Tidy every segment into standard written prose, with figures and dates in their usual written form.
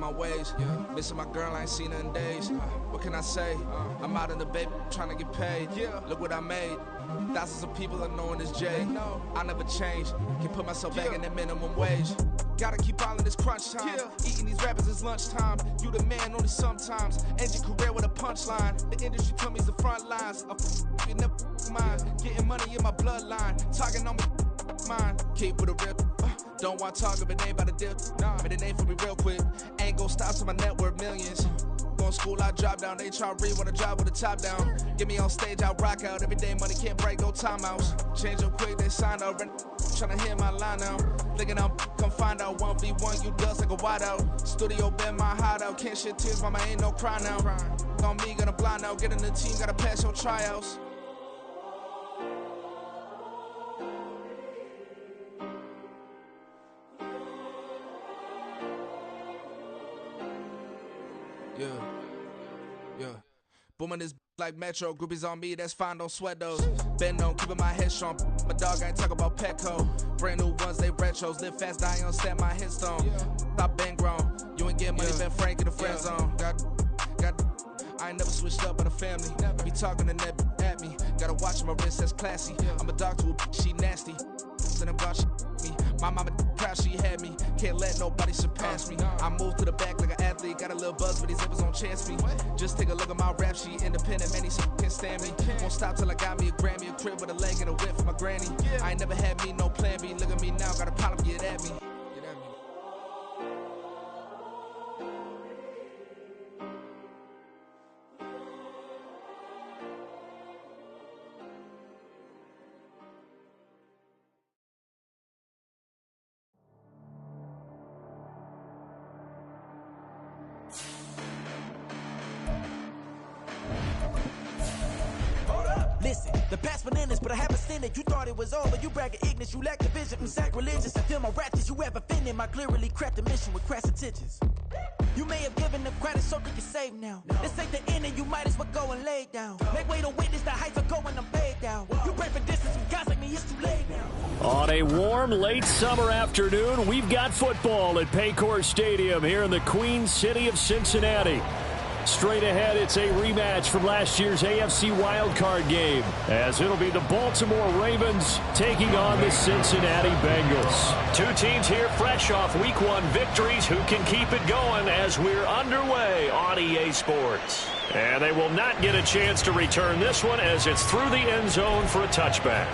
my ways. Missing my girl, I ain't seen her in days. What can I say? I'm out in the baby, trying to get paid. Look what I made. Thousands of people are knowing this Jay. I never change. Can put myself back in that minimum wage. Gotta keep all in this crunch time. Eating these rappers is lunchtime. You the man only sometimes. End your career with a punchline. The industry told me the front lines. You never mine. Getting money in my bloodline. Talking on me mine. Keep with a rip. Don't want to talk if it ain't about a dip. But it ain't for me real quick. Ain't gon' stop till my net worth millions. Going school, I drop down. They try to read when I drive with the top down. Get me on stage, I rock out. Every day money can't break, no timeouts. Change up quick, they sign up. Tryna hear my line now. Thinking I'm come find out 1v1, you dust like a wideout. Studio been my hideout. Can't shed tears, mama ain't no cry now. On me, gonna blind out. Get in the team, gotta pass your tryouts. Yeah. Booming this like Metro. Groupies on me, that's fine, don't sweat those. Been on, keeping my head strong. My dog ain't talk about Petco. Brand new ones, they retros. Live fast, die on set, my headstone. Stop been grown. You ain't getting money, been Frank in the friend zone. I ain't never switched up on the family. Be talking to that at me. Gotta watch my wrist, that's classy. I'm a dog to a she nasty. Then I'm God, she me. My mama proud she had me. Can't let nobody surpass me. I move to the back like an athlete. Got a little buzz, but these zippers don't chance me. Just take a look at my rap sheet. Independent, man, these can't stand me. Won't stop till I got me a Grammy, a crib with a leg and a whip for my granny. I ain't never had me no plan B. Look at me now, got a problem, get at me. Listen, the past bananas, but I haven't seen it. You thought it was over, you bragging ignorance, you lack the vision. I'm sacrilegious, I feel my raptors, you ever offended. My clearly crafted mission with crass intentions. You may have given the credit so they can save now. This ain't the end and you might as well go and lay down. Make way to witness the heights of going, I'm paid down. You pray for distance with guys like me, it's too late now. On a warm, late summer afternoon, we've got football at Paycor Stadium here in the Queen City of Cincinnati. Straight ahead, it's a rematch from last year's AFC wildcard game, as it'll be the Baltimore Ravens taking on the Cincinnati Bengals. Two teams here fresh off Week 1 victories. Who can keep it going as we're underway on EA Sports? And they will not get a chance to return this one as it's through the end zone for a touchback.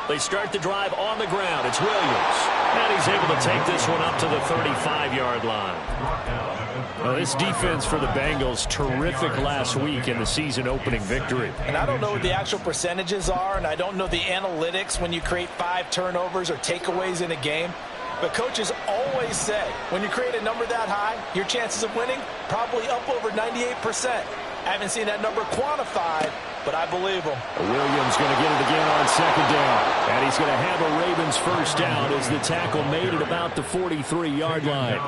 They start the drive on the ground. It's Williams. And he's able to take this one up to the 35-yard line. Well, this defense for the Bengals, terrific last week in the season-opening victory. And I don't know what the actual percentages are, and I don't know the analytics when you create 5 turnovers or takeaways in a game. But coaches always say, when you create a number that high, your chances of winning probably up over 98%. I haven't seen that number quantified, but I believe him. Williams going to get it again on second down. And he's going to have a Ravens first down as the tackle made at about the 43-yard line.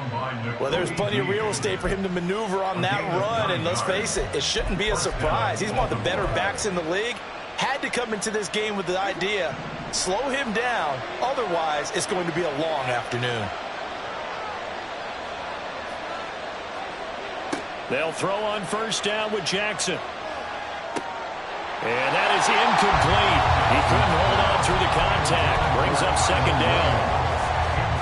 Well, there's plenty of real estate for him to maneuver on that run. And let's face it, it shouldn't be a surprise. He's one of the better backs in the league. Had to come into this game with the idea, slow him down. Otherwise, it's going to be a long afternoon. They'll throw on first down with Jackson. And that is incomplete. He couldn't hold on through the contact. Brings up second down.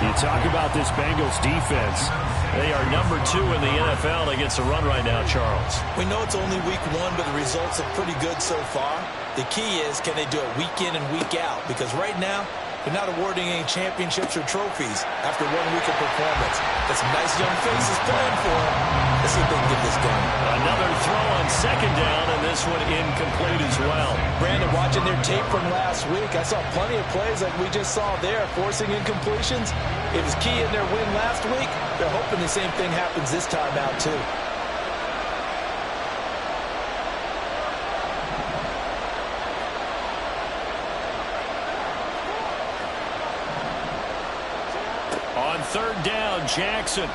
You talk about this Bengals defense. They are number 2 in the NFL against the run right now, Charles. We know it's only week 1, but the results are pretty good so far. The key is, can they do it week in and week out? Because right now, they're not awarding any championships or trophies after 1 week of performance. Got some nice young faces playing for them. Let's see if they can get this going. Another throw on second down, and this one incomplete as well. Brandon, watching their tape from last week, I saw plenty of plays like we just saw there, forcing incompletions. It was key in their win last week. They're hoping the same thing happens this time out, too. On third down, Jackson.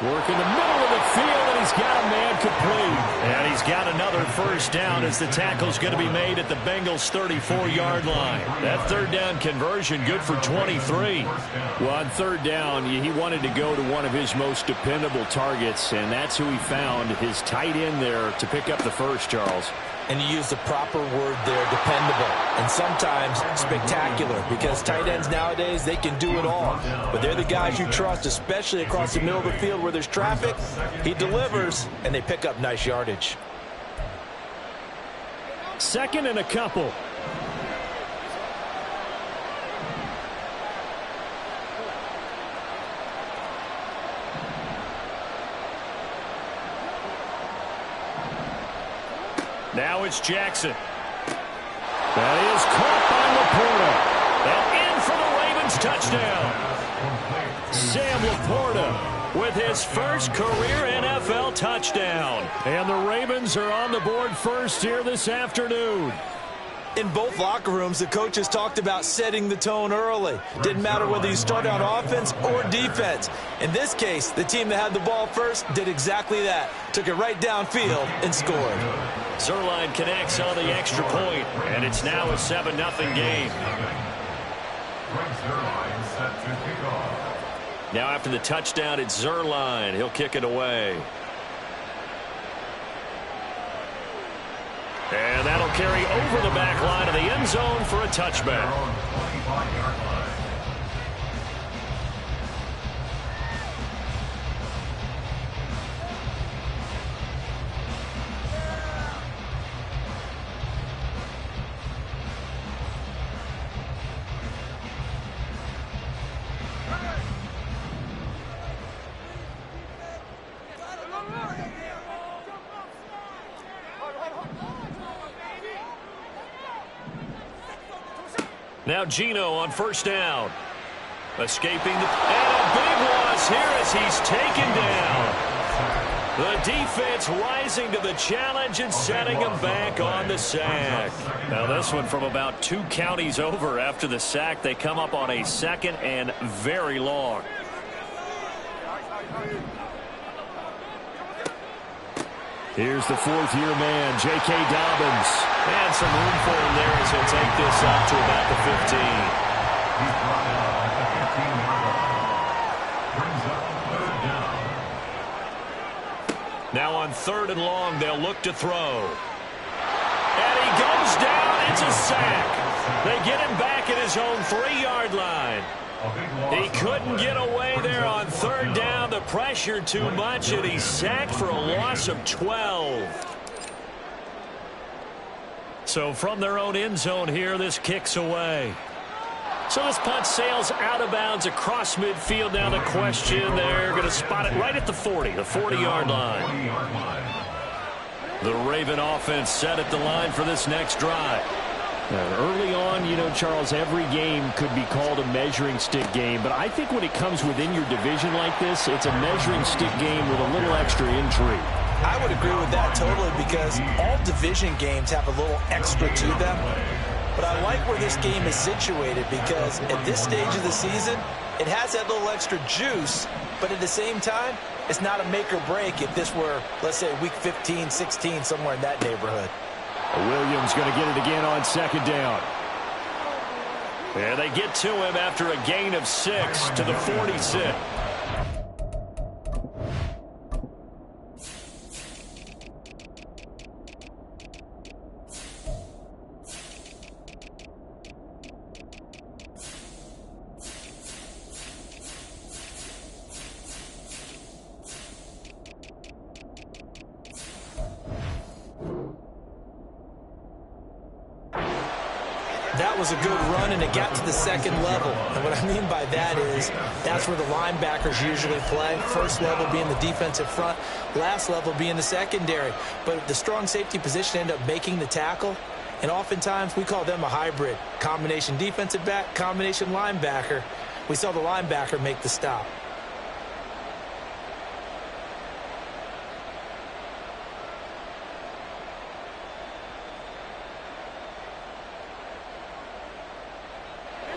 Working the middle of the field, and he's got a man complete. And he's got another first down as the tackle's going to be made at the Bengals' 34-yard line. That third down conversion good for 23. Well, on third down, he wanted to go to one of his most dependable targets, and that's who he found, his tight end there, to pick up the first, Charles. And you use the proper word there, dependable, and sometimes spectacular, because tight ends nowadays, they can do it all. But they're the guys you trust, especially across the middle of the field where there's traffic. He delivers, and they pick up nice yardage. Second and a couple. Now it's Jackson. That is caught by Laporta. And in for the Ravens touchdown. Sam Laporta with his first career NFL touchdown. And the Ravens are on the board first here this afternoon. In both locker rooms, the coaches talked about setting the tone early. Didn't matter whether you started on offense or defense. In this case, the team that had the ball first did exactly that. Took it right downfield and scored. Zerline connects on the extra point, and it's now a 7-0 game. Now after the touchdown, it's Zerline. He'll kick it away. And that'll carry over the back line of the end zone for a touchback. Now Gino on first down. Escaping and a big loss here as he's taken down. The defense rising to the challenge and setting him back on the sack. Now this one from about 2 counties over after the sack. They come up on a second and very long. Here's the fourth-year man, J.K. Dobbins. And some room for him there as he'll take this up to about the 15. Now on third and long, they'll look to throw. And he goes down. It's a sack. They get him back at his own 3-yard line. He couldn't get away there on third down. The pressure too much, and he's sacked for a loss of 12. So from their own end zone here, this kicks away. So this punt sails out of bounds across midfield. Now the question, they're going to spot it right at the 40, the 40-yard line. The Raven offense set at the line for this next drive. Early on, you know, Charles, every game could be called a measuring stick game. But I think when it comes within your division like this, it's a measuring stick game with a little extra intrigue. I would agree with that totally, because all division games have a little extra to them. But I like where this game is situated, because at this stage of the season, it has that little extra juice. But at the same time, it's not a make or break if this were, let's say, week 15, 16, somewhere in that neighborhood. Williams going to get it again on second down. And they get to him after a gain of 6 to the 46. That was a good run, and it got to the second level. And what I mean by that is that's where the linebackers usually play. First level being the defensive front, last level being the secondary. But the strong safety position ended up making the tackle, and oftentimes we call them a hybrid. Combination defensive back, combination linebacker. We saw the linebacker make the stop.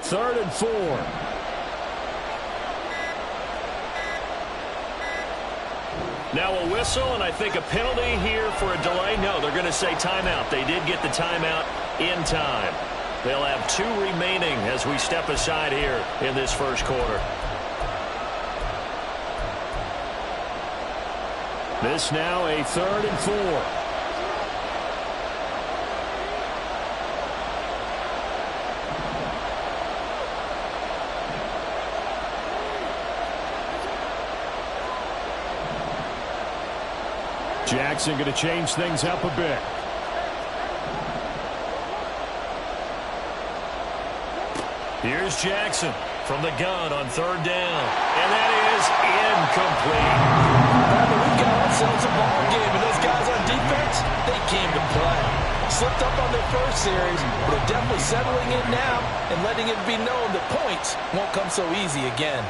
Third and 4. Now a whistle, and I think a penalty here for a delay. No, they're going to say timeout. They did get the timeout in time. They'll have 2 remaining as we step aside here in this first quarter. This now a 3rd and 4. Jackson going to change things up a bit. Here's Jackson from the gun on 3rd down. And that is incomplete. We've got ourselves a ball game, and those guys on defense, they came to play. Slipped up on their first series, but are definitely settling in now and letting it be known that points won't come so easy again.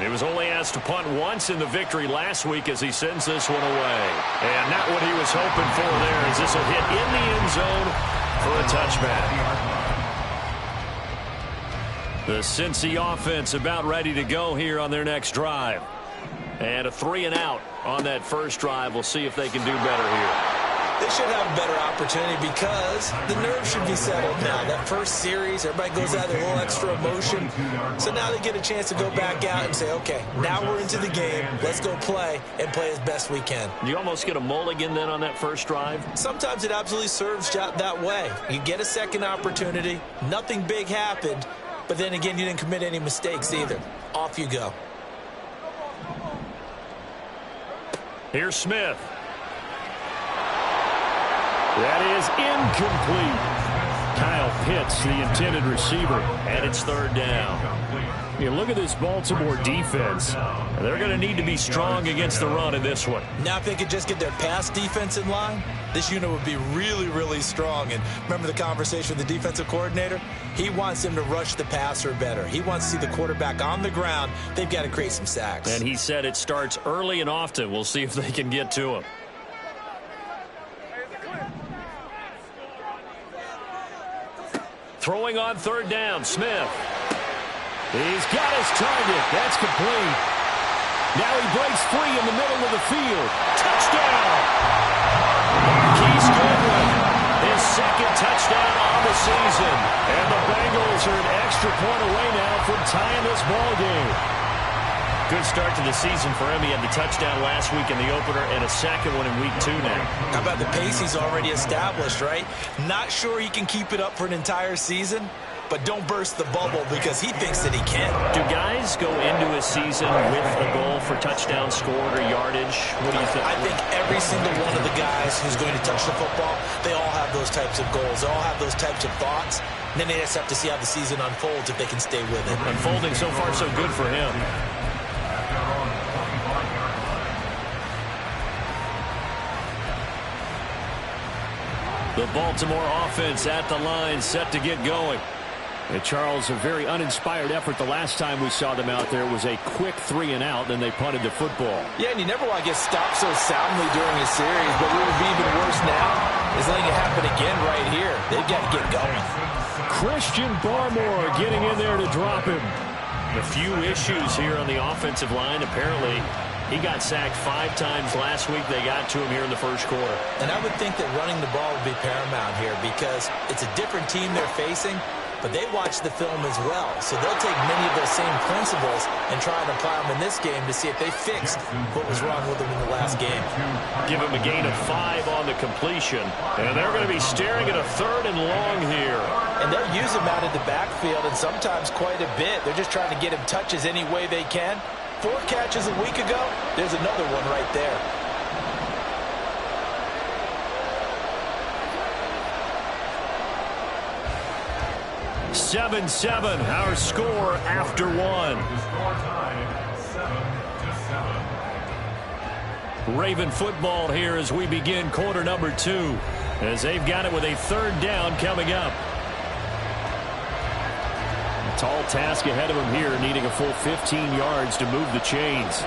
He was only asked to punt once in the victory last week as he sends this one away. And not what he was hoping for there, as this will hit in the end zone for a touchback. The Cincy offense about ready to go here on their next drive. And a 3-and-out on that first drive. We'll see if they can do better here. They should have a better opportunity because the nerves should be settled now. That first series, everybody goes out there, a little extra emotion. So now they get a chance to go back out and say, okay, now we're into the game. Let's go play and play as best we can. You almost get a mulligan then on that first drive? Sometimes it absolutely serves that way. You get a second opportunity. Nothing big happened. But then again, you didn't commit any mistakes either. Off you go. Here's Smith. That is incomplete. Kyle Pitts, the intended receiver, and it's 3rd down. You look at this Baltimore defense. They're going to need to be strong against the run in this one. Now if they could just get their pass defense in line, this unit would be really, really strong. And remember the conversation with the defensive coordinator? He wants them to rush the passer better. He wants to see the quarterback on the ground. They've got to create some sacks. And he said it starts early and often. We'll see if they can get to him. Throwing on 3rd down, Smith. He's got his target. That's complete. Now he breaks free in the middle of the field. Touchdown! Marquise Goodwin, his 2nd touchdown on the season. And the Bengals are an extra point away now from tying this ball game. Good start to the season for him. He had the touchdown last week in the opener and a 2nd one in week 2 now. How about the pace he's already established, right? Not sure he can keep it up for an entire season, but don't burst the bubble because he thinks that he can. Do guys go into a season with a goal for touchdown scored or yardage? What do you think? I think every single one of the guys who's going to touch the football, they all have those types of goals. They all have those types of thoughts. And then they just have to see how the season unfolds if they can stay with it. Unfolding so far so good for him. The Baltimore offense at the line, set to get going. And Charles, a very uninspired effort the last time we saw them out there was a quick 3-and-out, then they punted the football. Yeah, and you never want to get stopped so soundly during a series, but what would be even worse now is letting it happen again right here. They've got to get going. Christian Barmore getting in there to drop him. A few issues here on the offensive line. Apparently, he got sacked 5 times last week. They got to him here in the first quarter. And I would think that running the ball would be paramount here because it's a different team they're facing, but they watch the film as well. So they'll take many of those same principles and try and apply them in this game to see if they fixed what was wrong with them in the last game. Give him a gain of 5 on the completion. And they're going to be staring at a 3rd and long here. And they'll use him out of the backfield and sometimes quite a bit. They're just trying to get him touches any way they can. 4 catches a week ago, there's another one right there. (7-7) our score after 1. Raven football here as we begin quarter number 2, as they've got it with a 3rd down coming up. A tall task ahead of them here, needing a full 15 yards to move the chains.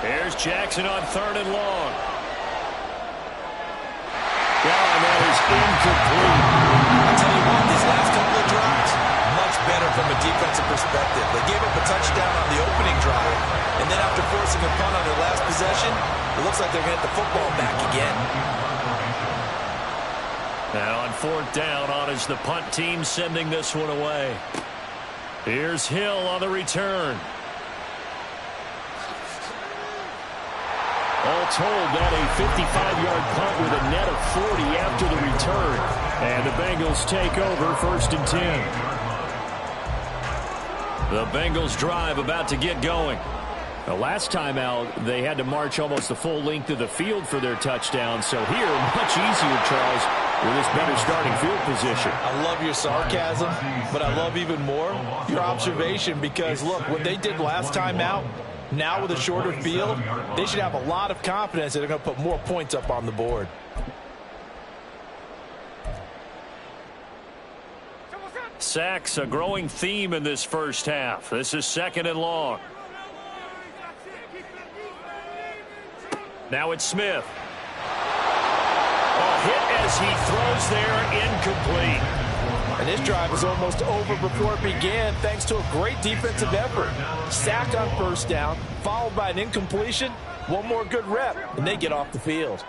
There's Jackson on 3rd and long. Yeah, and that is incomplete. I'll tell you what, these last couple of drives, much better from a defensive perspective. They gave up a touchdown on the opening drive, and then after forcing a punt on their last possession, it looks like they're going to get the football back again. Now on fourth down, on is the punt team sending this one away. Here's Hill on the return. All told, that a 55-yard punt with a net of 40 after the return. And the Bengals take over 1st and 10. The Bengals drive about to get going. The last time out, they had to march almost the full length of the field for their touchdown. So here, much easier, Charles, with this better starting field position. I love your sarcasm, but I love even more your observation because, look, what they did last time out, now with a shorter field, they should have a lot of confidence that they're going to put more points up on the board. Sacks, a growing theme in this first half. This is 2nd and long. Now it's Smith. A hit as he throws there, incomplete. And this drive is almost over before it began thanks to a great defensive effort. Sack on 1st down, followed by an incompletion. One more good rep, and they get off the field.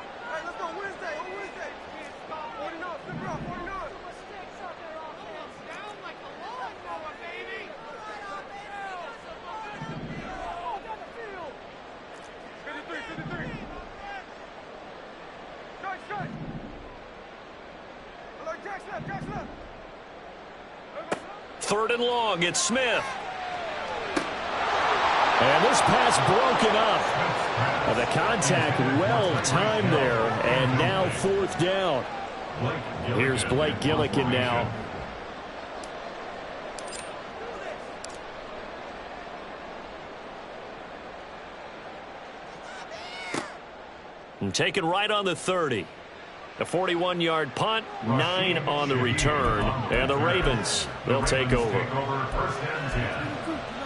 Third and long, it's Smith. And this pass broken up. The contact well-timed there, and now 4th down. Here's Blake Gillikin now. And taken right on the 30. The 41-yard punt, 9 on the return, and the Ravens, they'll take over. 1st and 10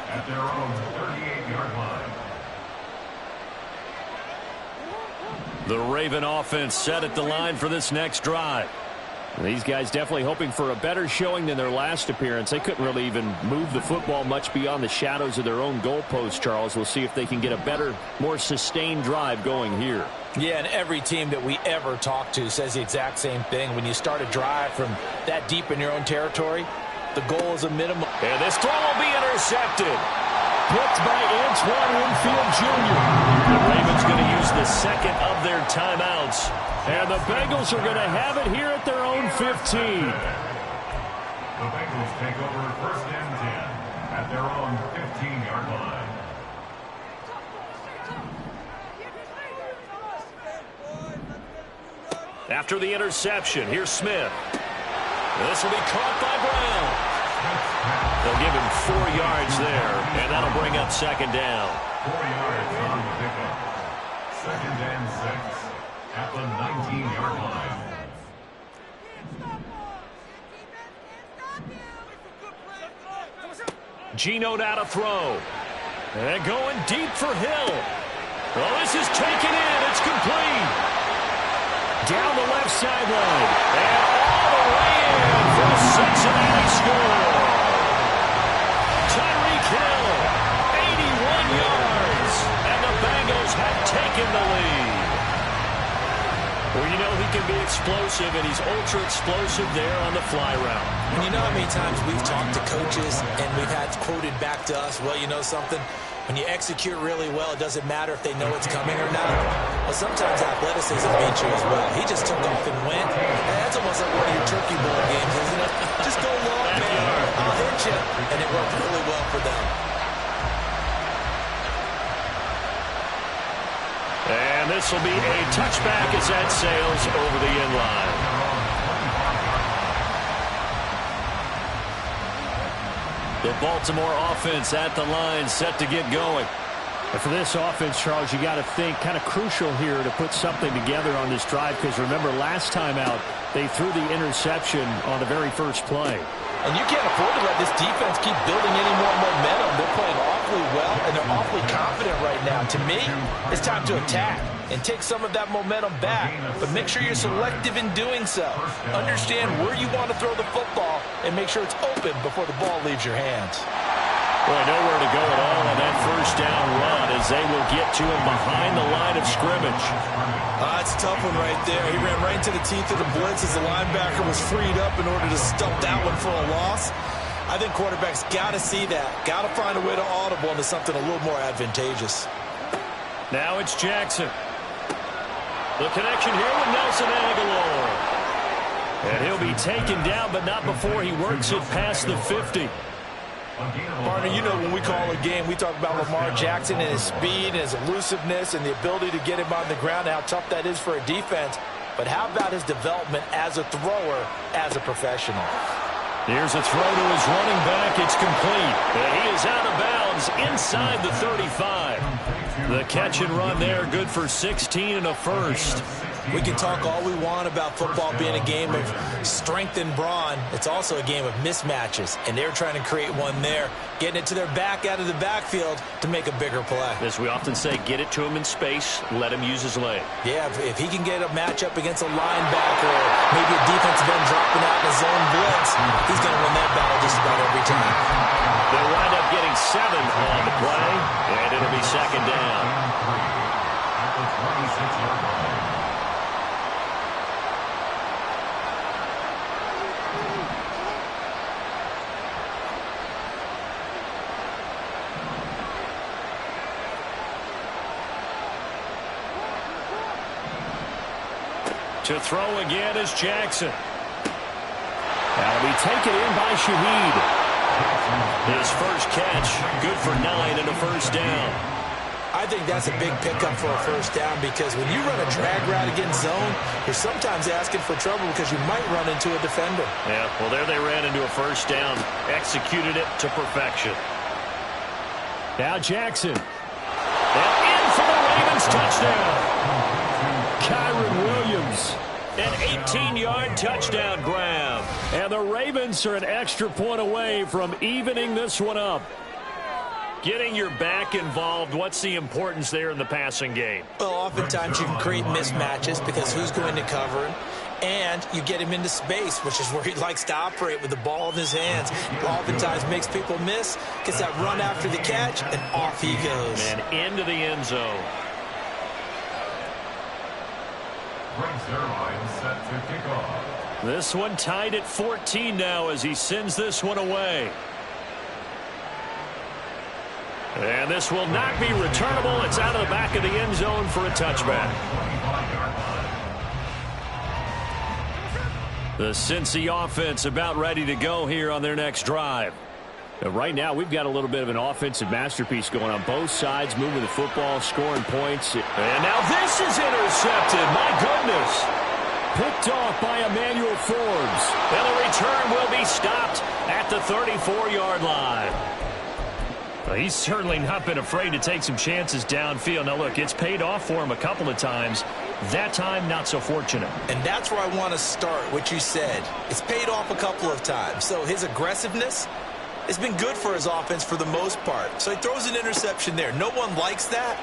at their own 38-yard line. The Raven offense set at the line for this next drive. These guys definitely hoping for a better showing than their last appearance. They couldn't really even move the football much beyond the shadows of their own goalpost, Charles. We'll see if they can get a better, more sustained drive going here. Yeah, and every team that we ever talk to says the exact same thing. When you start a drive from that deep in your own territory, the goal is a minimum. And this throw will be intercepted. Picked by Antoine Winfield Jr. The Ravens going to use the 2nd of their timeouts. And the Bengals are going to have it here at their own 15. The Bengals take over 1st and 10 at their own 15-yard line. After the interception, here's Smith. This will be caught by Brown. They'll give him 4 yards there, and that'll bring up 2nd down. 4 yards on the pickup. 2nd and 6 at the 19-yard line. Geno now to throw. And going deep for Hill. Well, this is taken in. It's complete. Down the left sideline. And all the way in for a Cincinnati score. Tyreek Hill, 81 yards. And the Bengals have taken the lead. Well, you know he can be explosive, and he's ultra-explosive there on the fly route. And you know how many times we've talked to coaches and we've had quoted back to us, well, you know something? When you execute really well, it doesn't matter if they know it's coming or not. Well, sometimes athleticism beats you as well. He just took off and went. And that's almost like one of your turkey bowl games, isn't it? Just go long, man. I'll hit you. And it worked really well for them. And this will be a touchback as that sails over the end line. The Baltimore offense at the line, set to get going. And for this offense, Charles, you got to think kind of crucial here to put something together on this drive, because remember last time out they threw the interception on the very first play. And you can't afford to let this defense keep building any more momentum. They're playing awfully well, and they're awfully confident right now. touchdown. To me, it's time to attack and take some of that momentum back, but make sure you're selective in doing so. Understand where you want to throw the football and make sure it's open before the ball leaves your hands. Boy, nowhere to go at all on that first down run as they will get to him behind the line of scrimmage. That's a tough one right there. He ran right into the teeth of the blitz as the linebacker was freed up in order to stump that one for a loss. I think quarterbacks got to see that. Got to find a way to audible into something a little more advantageous. Now it's Jackson. The connection here with Nelson Aguilar. And he'll be taken down, but not before he works it past the 50. Partner, you know when we call a game, we talk about Lamar Jackson and his speed and his elusiveness and the ability to get him on the ground, how tough that is for a defense. But how about his development as a thrower, as a professional? Here's a throw to his running back. It's complete. And he is out of bounds inside the 35. The catch and run there, good for 16 and a first. We can talk all we want about football being a game of strength and brawn. It's also a game of mismatches, and they're trying to create one there, getting it to their back out of the backfield to make a bigger play. As we often say, get it to him in space, let him use his leg. Yeah, if he can get a matchup against a linebacker or maybe a defensive end dropping out in a zone blitz, he's going to win that battle just about every time. They'll wind up getting 7 on the play, and it'll be second down. At the 26-yard line. To throw again is Jackson. That'll be taken in by Shaheed. His first catch, good for 9 and a first down. I think that's a big pickup for a first down because when you run a drag route against zone, you're sometimes asking for trouble because you might run into a defender. Yeah, well, there they ran into a first down, executed it to perfection. Now Jackson. And in for the Ravens touchdown. Kyron Williams, an 18-yard touchdown grab. And the Ravens are an extra point away from evening this one up. Getting your back involved, what's the importance there in the passing game? Well, oftentimes you can create mismatches because who's going to cover him? And you get him into space, which is where he likes to operate with the ball in his hands. Oftentimes makes people miss, gets that run after the catch, and off he goes. And into the end zone. Brings their line set to kick off. This one tied at 14 now as he sends this one away. And this will not be returnable. It's out of the back of the end zone for a touchback. The Cincy offense about ready to go here on their next drive. Right now, we've got a little bit of an offensive masterpiece going on both sides, moving the football, scoring points. And now this is intercepted. My goodness. Picked off by Emmanuel Forbes. And the return will be stopped at the 34-yard line. Well, he's certainly not been afraid to take some chances downfield. Now, look, it's paid off for him a couple of times. That time, not so fortunate. And that's where I want to start, what you said. It's paid off a couple of times. So his aggressiveness has been good for his offense for the most part. So he throws an interception there. No one likes that,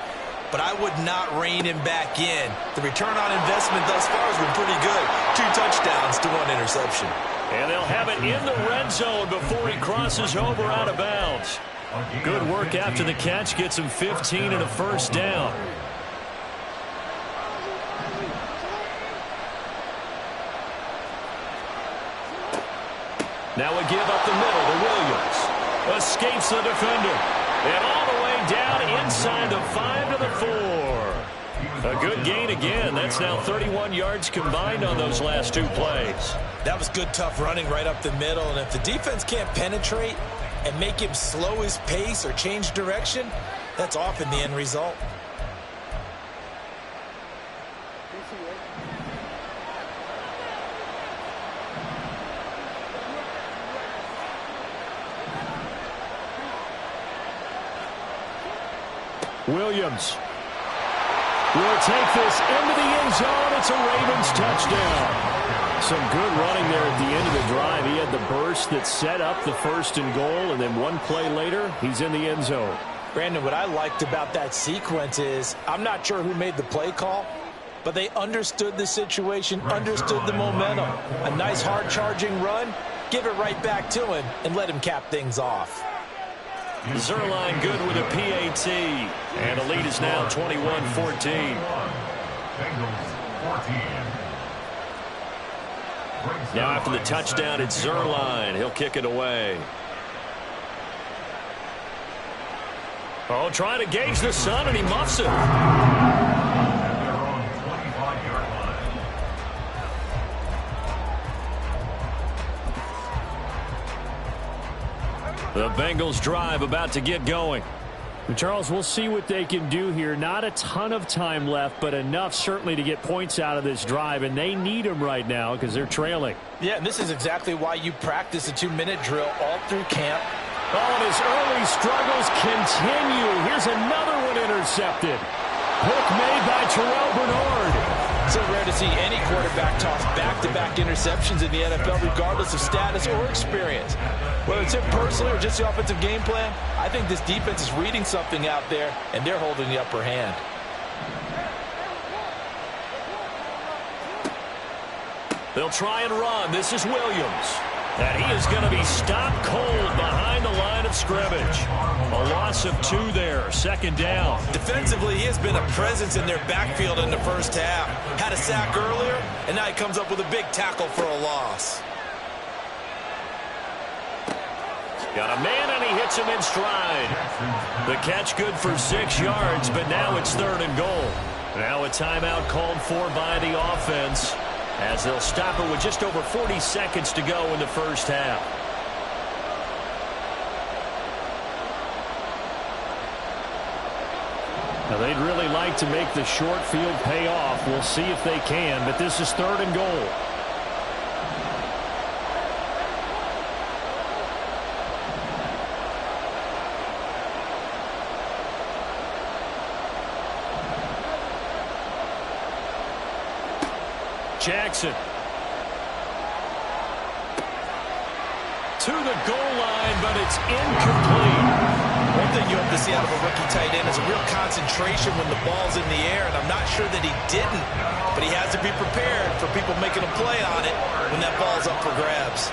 but I would not rein him back in. The return on investment thus far has been pretty good. 2 touchdowns to 1 interception. And they'll have it in the red zone before he crosses over out of bounds. Good work after the catch. Gets him 15 and a first down. Now we give up the middle to Williams. Escapes the defender. And all the way down inside the 5 to the 4. A good gain again. That's now 31 yards combined on those last 2 plays. That was good, tough running right up the middle. And if the defense can't penetrate and make him slow his pace or change direction, that's often the end result. Williams will take this into the end zone. It's a Ravens touchdown. Some good running there at the end of the drive. He had the burst that set up the 1st and goal, and then 1 play later, he's in the end zone. Brandon, what I liked about that sequence is I'm not sure who made the play call, but they understood the situation, understood the momentum. A nice hard-charging run, give it right back to him, and let him cap things off. Zuerlein good with a PAT, and the lead is now 21-14. Now after the touchdown, it's Zuerlein. He'll kick it away. Oh, trying to gauge the sun, and he muffs it. The Bengals drive about to get going. Charles, we'll see what they can do here. Not a ton of time left, but enough certainly to get points out of this drive, and they need them right now because they're trailing. Yeah, and this is exactly why you practice a 2-minute drill all through camp. Oh, and his early struggles continue. Here's another one intercepted. Hook made by Terrell Bernard. So rare to see any quarterback toss back-to-back interceptions in the NFL, regardless of status or experience. Whether it's him personally or just the offensive game plan, I think this defense is reading something out there, and they're holding the upper hand. They'll try and run. This is Williams. And he is going to be stopped cold behind the line of scrimmage. A loss of 2 there, second down. Defensively, he has been a presence in their backfield in the first half. Had a sack earlier, and now he comes up with a big tackle for a loss. Got a man, and he hits him in stride. The catch good for 6 yards, but now it's 3rd and goal. Now a timeout called for by the offense, as they'll stop it with just over 40 seconds to go in the first half. Now they'd really like to make the short field pay off. We'll see if they can, but this is 3rd and goal. Jackson to the goal line, but it's incomplete. One thing you have to see out of a rookie tight end is a real concentration when the ball's in the air, and I'm not sure that he didn't, but he has to be prepared for people making a play on it when that ball's up for grabs.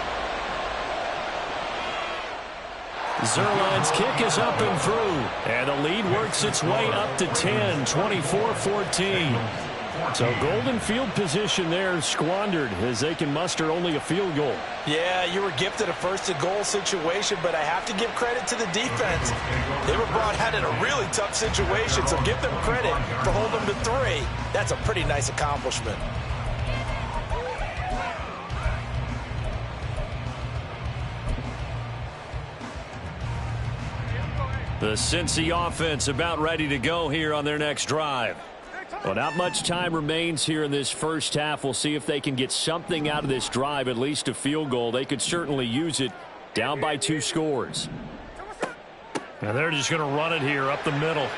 Zuerlein's kick is up and through, and the lead works its way up to 10, 24-14. So golden field position there squandered as they can muster only a field goal. Yeah, you were gifted a 1st and goal situation, but I have to give credit to the defense. They were brought out in a really tough situation, so give them credit for holding them to 3. That's a pretty nice accomplishment. The Cincy offense about ready to go here on their next drive. Well, not much time remains here in this first half. We'll see if they can get something out of this drive, at least a field goal. They could certainly use it, down by 2 scores. And they're just going to run it here up the middle.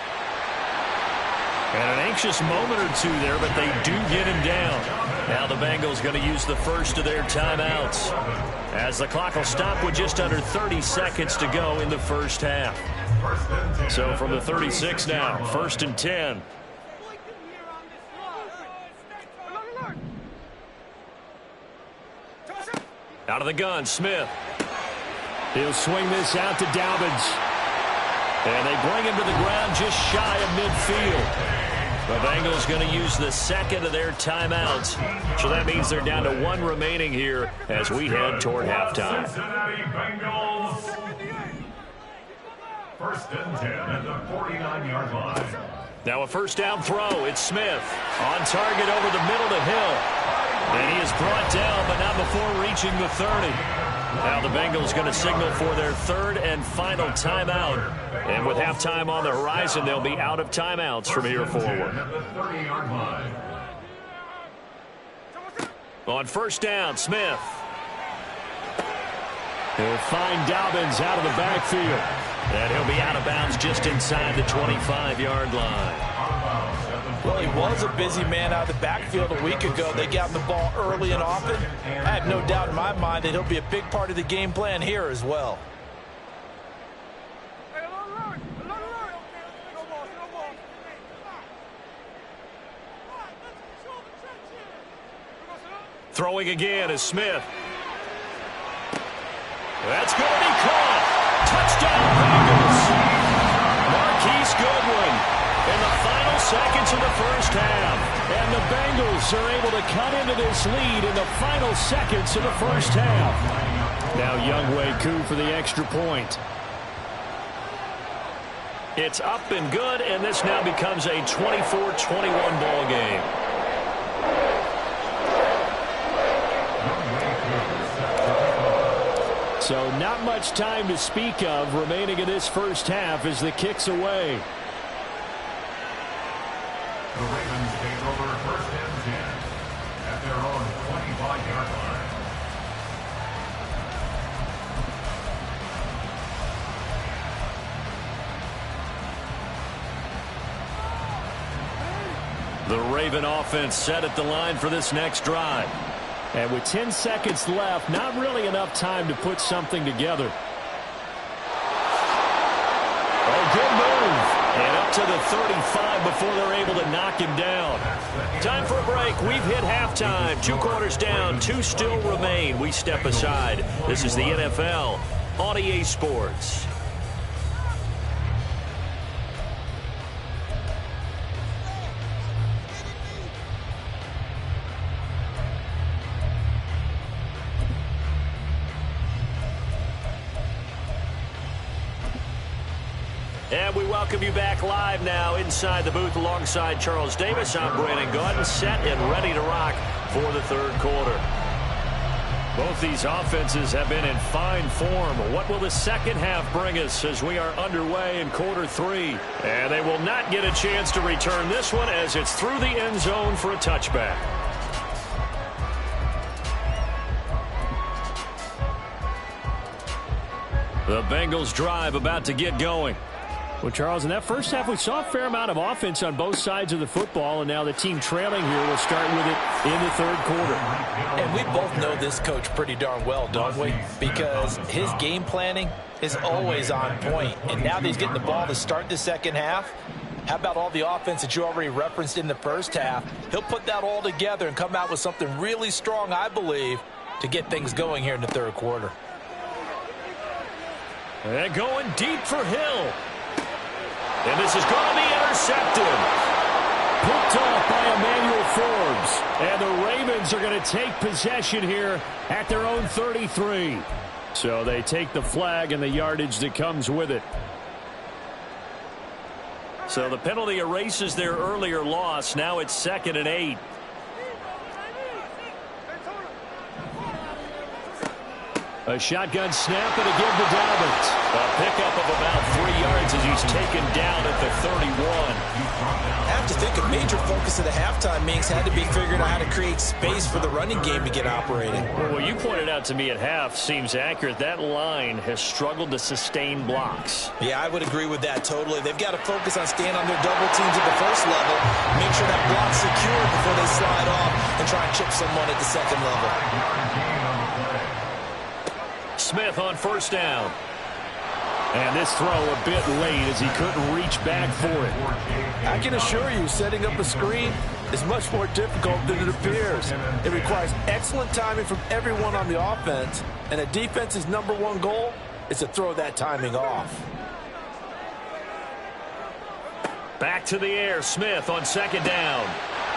And an anxious moment or 2 there, but they do get him down. Now the Bengals going to use the first of their timeouts, as the clock will stop with just under 30 seconds to go in the first half. So from the 36 now, 1st and 10. Out of the gun, Smith. He'll swing this out to Dobbins. And they bring him to the ground just shy of midfield. The Bengals going to use the 2nd of their timeouts. So that means they're down to 1 remaining here as we head toward halftime. Cincinnati Bengals. 1st and 10 at the 49-yard line. Now a 1st down throw. It's Smith on target over the middle to Hill. And he is brought down, but not before reaching the 30. Now the Bengals going to signal for their 3rd and final timeout. And with halftime on the horizon, they'll be out of timeouts from here forward. On 1st down, Smith. He'll find Dobbins out of the backfield. And he'll be out of bounds just inside the 25-yard line. Well, he was a busy man out of the backfield a week ago. They got him the ball early and often. I have no doubt in my mind that he'll be a big part of the game plan here as well. Throwing again is Smith. That's going to be caught. Touchdown, Bengals. Marquise Goodwin in the final seconds of the first half. And the Bengals are able to cut into this lead in the final seconds of the first half. Now Younghoe Koo for the extra point. It's up and good, and this now becomes a 24-21 ball game. So not much time to speak of remaining in this first half as the kick's away. The Ravens take over first and 10 at their own 25-yard line. The Raven offense set at the line for this next drive. And with 10 seconds left, not really enough time to put something together. Oh, good move. And up to the 35 before they're able to knock him down. Time for a break. We've hit halftime. 2 quarters down, 2 still remain. We step aside. This is the NFL on EA Sports. And we welcome you back live now inside the booth alongside Charles Davis. I'm Brandon Gaudin, set and ready to rock for the third quarter. Both these offenses have been in fine form. What will the second half bring us as we are underway in quarter 3? And they will not get a chance to return this one as it's through the end zone for a touchback. The Bengals drive about to get going. Well, Charles, in that first half, we saw a fair amount of offense on both sides of the football, and now the team trailing here will start with it in the third quarter. And we both know this coach pretty darn well, don't we? Because his game planning is always on point. And now that he's getting the ball to start the second half, how about all the offense that you already referenced in the first half? He'll put that all together and come out with something really strong, I believe, to get things going here in the third quarter. And going deep for Hill. And this is going to be intercepted. Picked off by Emmanuel Forbes. And the Ravens are going to take possession here at their own 33. So they take the flag and the yardage that comes with it. So the penalty erases their earlier loss. Now it's 2nd and 8. A shotgun snap and a give to Dobbins. A pickup of about 3 yards as he's taken down at the 31. I have to think a major focus of the halftime meetings had to be figuring out how to create space for the running game to get operating. Well, what you pointed out to me at half seems accurate. That line has struggled to sustain blocks. Yeah, I would agree with that totally. They've got to focus on staying on their double teams at the first level, make sure that block's secure before they slide off and try and chip someone at the second level. Smith on first down. And this throw a bit late as he couldn't reach back for it. I can assure you, setting up a screen is much more difficult than it appears. It requires excellent timing from everyone on the offense, and a defense's #1 goal is to throw that timing off. Back to the air, Smith on second down.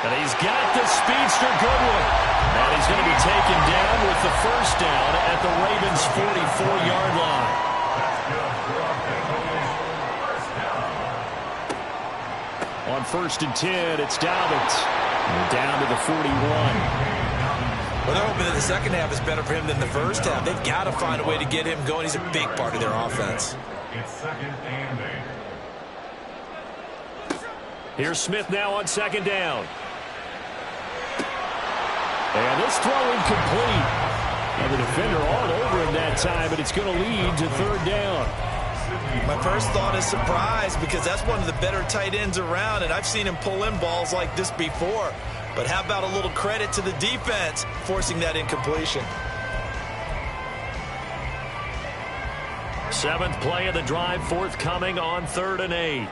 And he's got the speedster Goodwin. And he's going to be taken down with the first down at the Ravens' 44-yard line. On 1st and 10, it's Dobbins. Down to the 41. Well, they're hoping that the second half is better for him than the first half. They've got to find a way to get him going. He's a big part of their offense. It's 2nd and 8. Here's Smith now on second down. And this throw incomplete. And the defender all over him that time, but it's going to lead to 3rd down. My first thought is surprise because that's one of the better tight ends around, and I've seen him pull in balls like this before. But how about a little credit to the defense forcing that incompletion? 7th play of the drive forthcoming on 3rd and 8.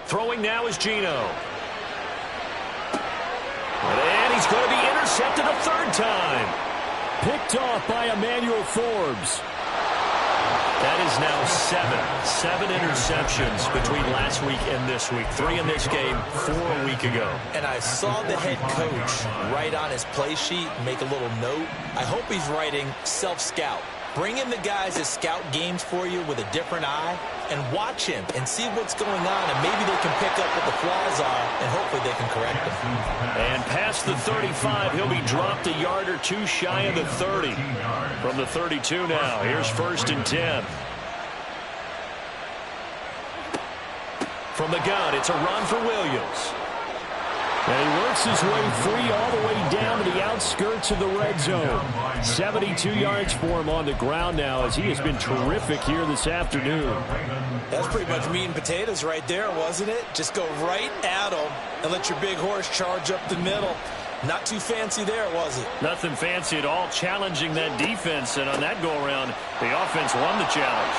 Throwing now is Geno. And he's going to be intercepted a third time. Picked off by Emmanuel Forbes. That is now seven interceptions between last week and this week. 3 in this game, 4 a week ago. And I saw the head coach write on his play sheet, make a little note. I hope he's writing self-scout. Bring in the guys that scout games for you with a different eye and watch him and see what's going on, and maybe they can pick up what the flaws are, and hopefully they can correct them. And past the 35, he'll be dropped a yard or two shy of the 30. From the 32 now, here's 1st and 10. From the gun, it's a run for Williams. And he works his way free all the way down to the outskirts of the red zone. 72 yards for him on the ground now, as he has been terrific here this afternoon. That's pretty much meat and potatoes right there, wasn't it? Just go right at him and let your big horse charge up the middle. Not too fancy there, was it? Nothing fancy at all, challenging that defense. And on that go-around, the offense won the challenge.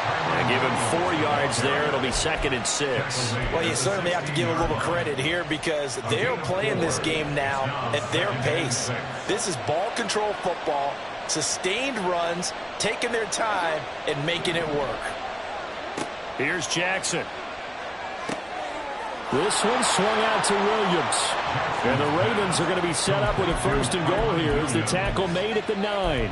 And give him 4 yards there. It'll be 2nd and 6. Well, you certainly have to give a little credit here because they're playing this game now at their pace. This is ball control football, sustained runs, taking their time, and making it work. Here's Jackson. This one swung out to Williams. And the Ravens are going to be set up with a 1st and goal here as the tackle made at the 9.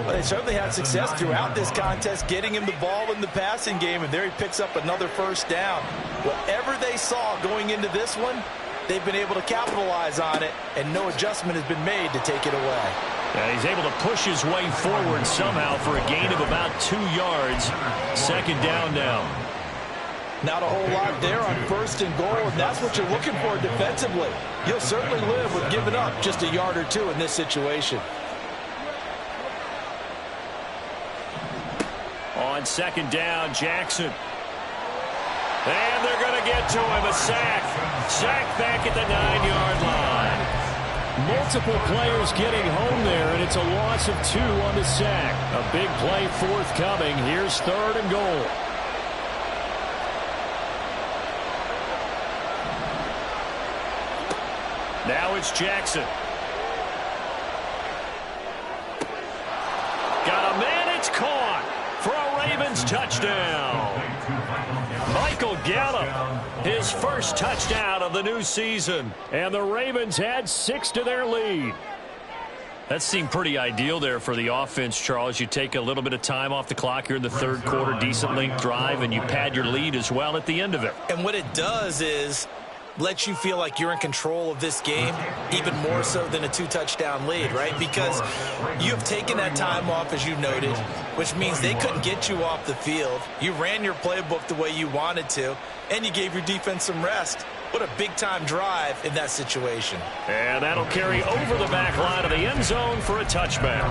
Well, they certainly had success throughout this contest, getting him the ball in the passing game, and there he picks up another 1st down. Whatever they saw going into this one, they've been able to capitalize on it, and no adjustment has been made to take it away. Yeah, he's able to push his way forward somehow for a gain of about 2 yards. 2nd down now. Not a whole lot there on 1st and goal, and that's what you're looking for defensively. You'll certainly live with giving up just a yard or 2 in this situation. On 2nd down, Jackson. And they're going to get to him, a sack. Sack back at the 9-yard line. Multiple players getting home there, and it's a loss of 2 on the sack. A big play forthcoming. Here's 3rd and goal. Now it's Jackson. Got a man, it's caught for a Ravens touchdown. Michael Gallup, his 1st touchdown of the new season. And the Ravens add 6 to their lead. That seemed pretty ideal there for the offense, Charles. You take a little bit of time off the clock here in the 3rd quarter, decent length drive, and you pad your lead as well at the end of it. And what it does is lets you feel like you're in control of this game, even more so than a 2-touchdown lead, right? Because you have taken that time off, as you noted, which means they couldn't get you off the field. You ran your playbook the way you wanted to, and you gave your defense some rest. What a big-time drive in that situation. And that'll carry over the back line of the end zone for a touchback.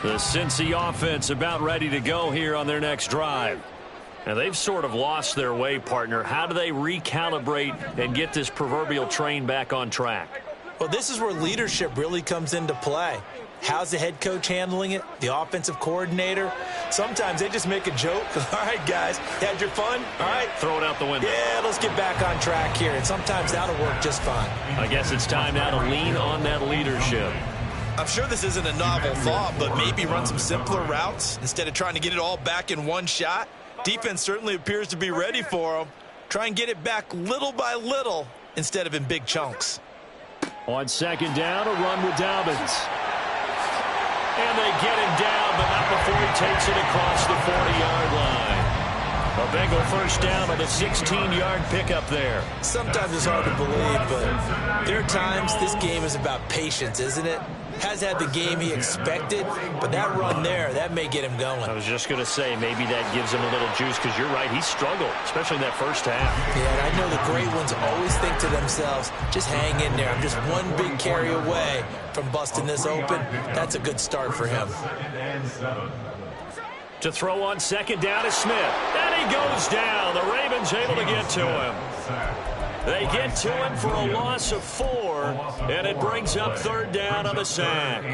The Cincy offense about ready to go here on their next drive. Now, they've sort of lost their way, partner. How do they recalibrate and get this proverbial train back on track? Well, this is where leadership really comes into play. How's the head coach handling it? The offensive coordinator? Sometimes they just make a joke. All right, guys, had your fun? All right. Throw it out the window. Yeah, let's get back on track here. And sometimes that'll work just fine. I guess it's time now to lean on that leadership. I'm sure this isn't a novel thought, but maybe run some simpler routes instead of trying to get it all back in one shot. Defense certainly appears to be ready for them. Try and get it back little by little instead of in big chunks. On 2nd down, a run with Dobbins. And they get him down, but not before he takes it across the 40-yard line. A Bengal 1st down on a 16-yard pickup there. Sometimes it's hard to believe, but there are times this game is about patience, isn't it? Has had the game he expected, but that run there, that may get him going. I was just going to say, maybe that gives him a little juice, because you're right, he struggled, especially in that 1st half. Yeah, and I know the great ones always think to themselves, just hang in there. I'm just one big carry away from busting this open. That's a good start for him. To throw on 2nd down is Smith. And he goes down. The Ravens able to get to him. They get to him for a loss of 4, and it brings up 3rd down on the sack.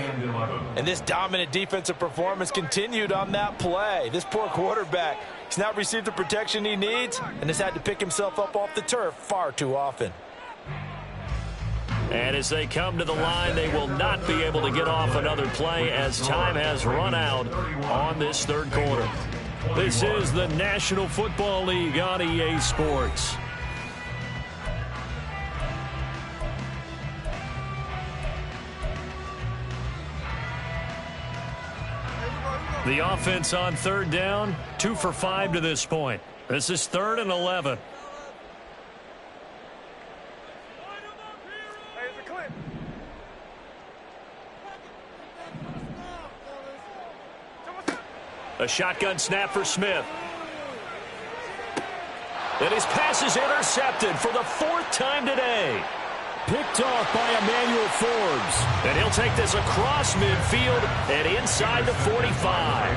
And this dominant defensive performance continued on that play. This poor quarterback, he's not received the protection he needs and has had to pick himself up off the turf far too often. And as they come to the line, they will not be able to get off another play as time has run out on this 3rd quarter. This is the National Football League on EA Sports. The offense on 3rd down, 2 for 5 to this point. This is 3rd and 11. A shotgun snap for Smith. And his pass is intercepted for the 4th time today. Picked off by Emmanuel Forbes. And he'll take this across midfield and inside the 45.